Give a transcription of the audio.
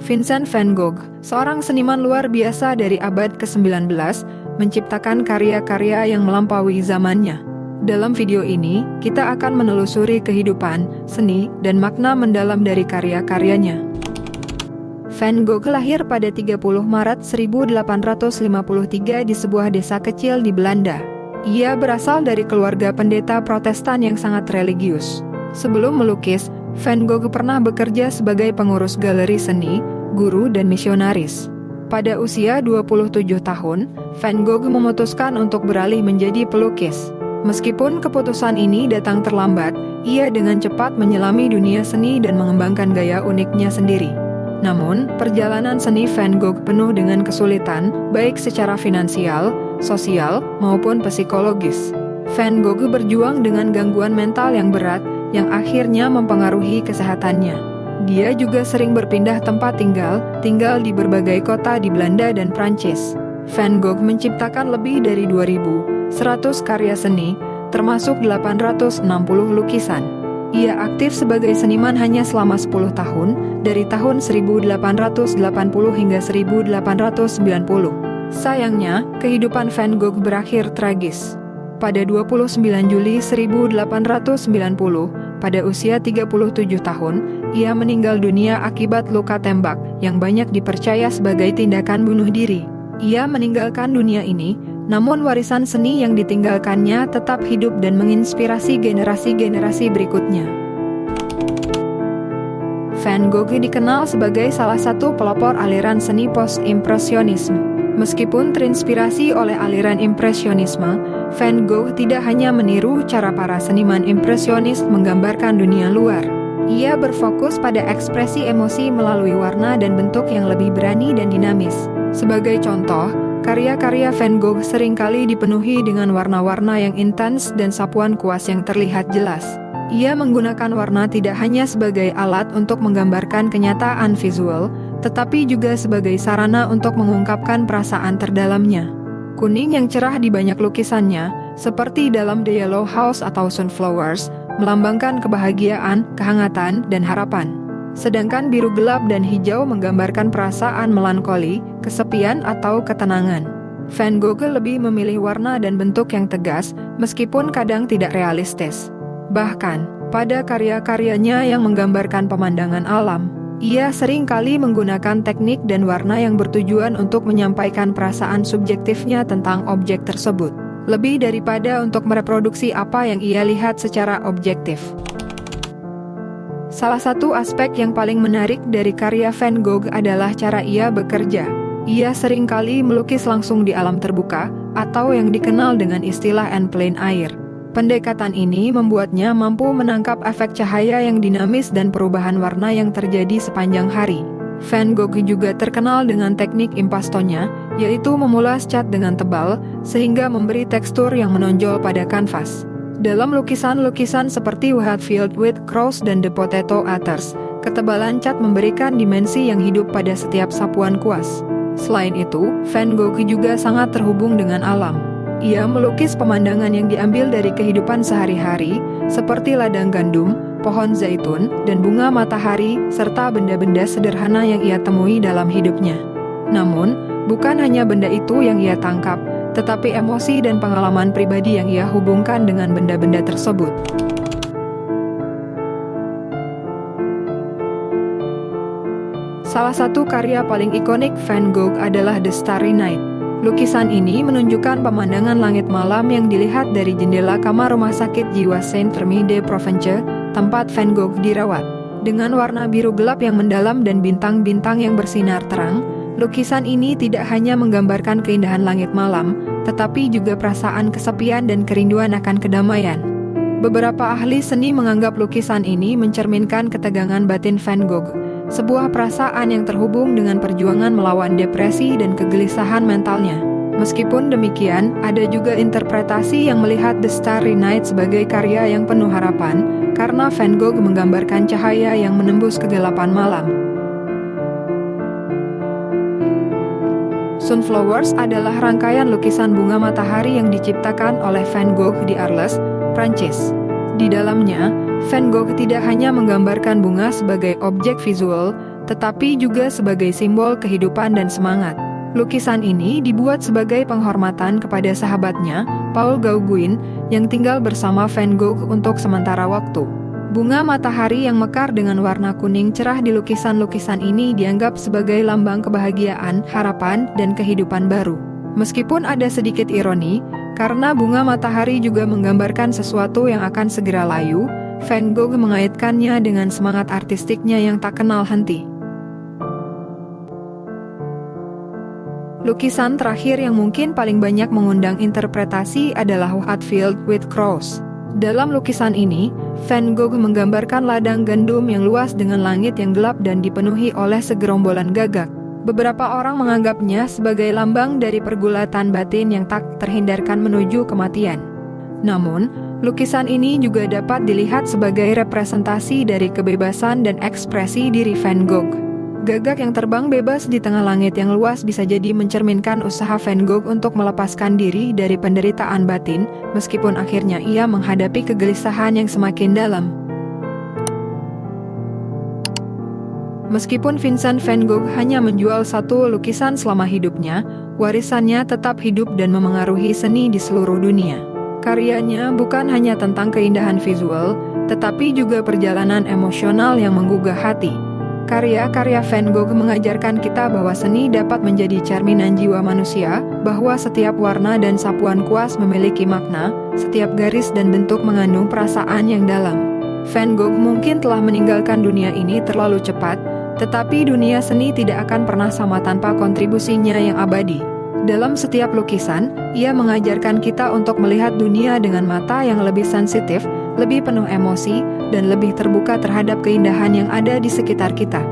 Vincent van Gogh, seorang seniman luar biasa dari abad ke-19, menciptakan karya-karya yang melampaui zamannya. Dalam video ini, kita akan menelusuri kehidupan, seni, dan makna mendalam dari karya-karyanya. Van Gogh lahir pada 30 Maret 1853 di sebuah desa kecil di Belanda. Ia berasal dari keluarga pendeta Protestan yang sangat religius. Sebelum melukis, Van Gogh pernah bekerja sebagai pengurus galeri seni, guru, dan misionaris. Pada usia 27 tahun, Van Gogh memutuskan untuk beralih menjadi pelukis. Meskipun keputusan ini datang terlambat, ia dengan cepat menyelami dunia seni dan mengembangkan gaya uniknya sendiri. Namun, perjalanan seni Van Gogh penuh dengan kesulitan, baik secara finansial, sosial, maupun psikologis. Van Gogh berjuang dengan gangguan mental yang berat, yang akhirnya mempengaruhi kesehatannya. Dia juga sering berpindah tempat tinggal di berbagai kota di Belanda dan Prancis. Van Gogh menciptakan lebih dari 2.100 karya seni, termasuk 860 lukisan. Ia aktif sebagai seniman hanya selama 10 tahun, dari tahun 1880 hingga 1890. Sayangnya, kehidupan Van Gogh berakhir tragis. Pada 29 Juli 1890, pada usia 37 tahun, ia meninggal dunia akibat luka tembak yang banyak dipercaya sebagai tindakan bunuh diri. Ia meninggalkan dunia ini, namun warisan seni yang ditinggalkannya tetap hidup dan menginspirasi generasi-generasi berikutnya. Van Gogh dikenal sebagai salah satu pelopor aliran seni post-impresionisme. Meskipun terinspirasi oleh aliran impresionisme, Van Gogh tidak hanya meniru cara para seniman impresionis menggambarkan dunia luar. Ia berfokus pada ekspresi emosi melalui warna dan bentuk yang lebih berani dan dinamis. Sebagai contoh, karya-karya Van Gogh seringkali dipenuhi dengan warna-warna yang intens dan sapuan kuas yang terlihat jelas. Ia menggunakan warna tidak hanya sebagai alat untuk menggambarkan kenyataan visual, tetapi juga sebagai sarana untuk mengungkapkan perasaan terdalamnya. Kuning yang cerah di banyak lukisannya, seperti dalam The Yellow House atau Sunflowers, melambangkan kebahagiaan, kehangatan, dan harapan. Sedangkan biru gelap dan hijau menggambarkan perasaan melankoli, kesepian, atau ketenangan. Van Gogh lebih memilih warna dan bentuk yang tegas, meskipun kadang tidak realistis. Bahkan, pada karya-karyanya yang menggambarkan pemandangan alam, ia sering kali menggunakan teknik dan warna yang bertujuan untuk menyampaikan perasaan subjektifnya tentang objek tersebut, lebih daripada untuk mereproduksi apa yang ia lihat secara objektif. Salah satu aspek yang paling menarik dari karya Van Gogh adalah cara ia bekerja. Ia sering kali melukis langsung di alam terbuka, atau yang dikenal dengan istilah en plein air. Pendekatan ini membuatnya mampu menangkap efek cahaya yang dinamis dan perubahan warna yang terjadi sepanjang hari. Van Gogh juga terkenal dengan teknik impastonya, yaitu memulas cat dengan tebal, sehingga memberi tekstur yang menonjol pada kanvas. Dalam lukisan-lukisan seperti We Had Filled with Crows dan The Potato Eaters, ketebalan cat memberikan dimensi yang hidup pada setiap sapuan kuas. Selain itu, Van Gogh juga sangat terhubung dengan alam. Ia melukis pemandangan yang diambil dari kehidupan sehari-hari, seperti ladang gandum, pohon zaitun, dan bunga matahari, serta benda-benda sederhana yang ia temui dalam hidupnya. Namun, bukan hanya benda itu yang ia tangkap, tetapi emosi dan pengalaman pribadi yang ia hubungkan dengan benda-benda tersebut. Salah satu karya paling ikonik Van Gogh adalah The Starry Night. Lukisan ini menunjukkan pemandangan langit malam yang dilihat dari jendela kamar rumah sakit jiwa Saint-Firmin-de-Provence, tempat Van Gogh dirawat. Dengan warna biru gelap yang mendalam dan bintang-bintang yang bersinar terang, lukisan ini tidak hanya menggambarkan keindahan langit malam, tetapi juga perasaan kesepian dan kerinduan akan kedamaian. Beberapa ahli seni menganggap lukisan ini mencerminkan ketegangan batin Van Gogh, sebuah perasaan yang terhubung dengan perjuangan melawan depresi dan kegelisahan mentalnya. Meskipun demikian, ada juga interpretasi yang melihat The Starry Night sebagai karya yang penuh harapan, karena Van Gogh menggambarkan cahaya yang menembus kegelapan malam. Sunflowers adalah rangkaian lukisan bunga matahari yang diciptakan oleh Van Gogh di Arles, Prancis. Di dalamnya, Van Gogh tidak hanya menggambarkan bunga sebagai objek visual, tetapi juga sebagai simbol kehidupan dan semangat. Lukisan ini dibuat sebagai penghormatan kepada sahabatnya, Paul Gauguin, yang tinggal bersama Van Gogh untuk sementara waktu. Bunga matahari yang mekar dengan warna kuning cerah di lukisan-lukisan ini dianggap sebagai lambang kebahagiaan, harapan, dan kehidupan baru. Meskipun ada sedikit ironi, karena bunga matahari juga menggambarkan sesuatu yang akan segera layu, Van Gogh mengaitkannya dengan semangat artistiknya yang tak kenal henti. Lukisan terakhir yang mungkin paling banyak mengundang interpretasi adalah Hatfield with Crows. Dalam lukisan ini, Van Gogh menggambarkan ladang gandum yang luas dengan langit yang gelap dan dipenuhi oleh segerombolan gagak. Beberapa orang menganggapnya sebagai lambang dari pergulatan batin yang tak terhindarkan menuju kematian. Namun, lukisan ini juga dapat dilihat sebagai representasi dari kebebasan dan ekspresi diri Van Gogh. Gagak yang terbang bebas di tengah langit yang luas bisa jadi mencerminkan usaha Van Gogh untuk melepaskan diri dari penderitaan batin, meskipun akhirnya ia menghadapi kegelisahan yang semakin dalam. Meskipun Vincent van Gogh hanya menjual satu lukisan selama hidupnya, warisannya tetap hidup dan memengaruhi seni di seluruh dunia. Karyanya bukan hanya tentang keindahan visual, tetapi juga perjalanan emosional yang menggugah hati. Karya-karya Van Gogh mengajarkan kita bahwa seni dapat menjadi cerminan jiwa manusia, bahwa setiap warna dan sapuan kuas memiliki makna, setiap garis dan bentuk mengandung perasaan yang dalam. Van Gogh mungkin telah meninggalkan dunia ini terlalu cepat, tetapi dunia seni tidak akan pernah sama tanpa kontribusinya yang abadi. Dalam setiap lukisan, ia mengajarkan kita untuk melihat dunia dengan mata yang lebih sensitif, lebih penuh emosi, dan lebih terbuka terhadap keindahan yang ada di sekitar kita.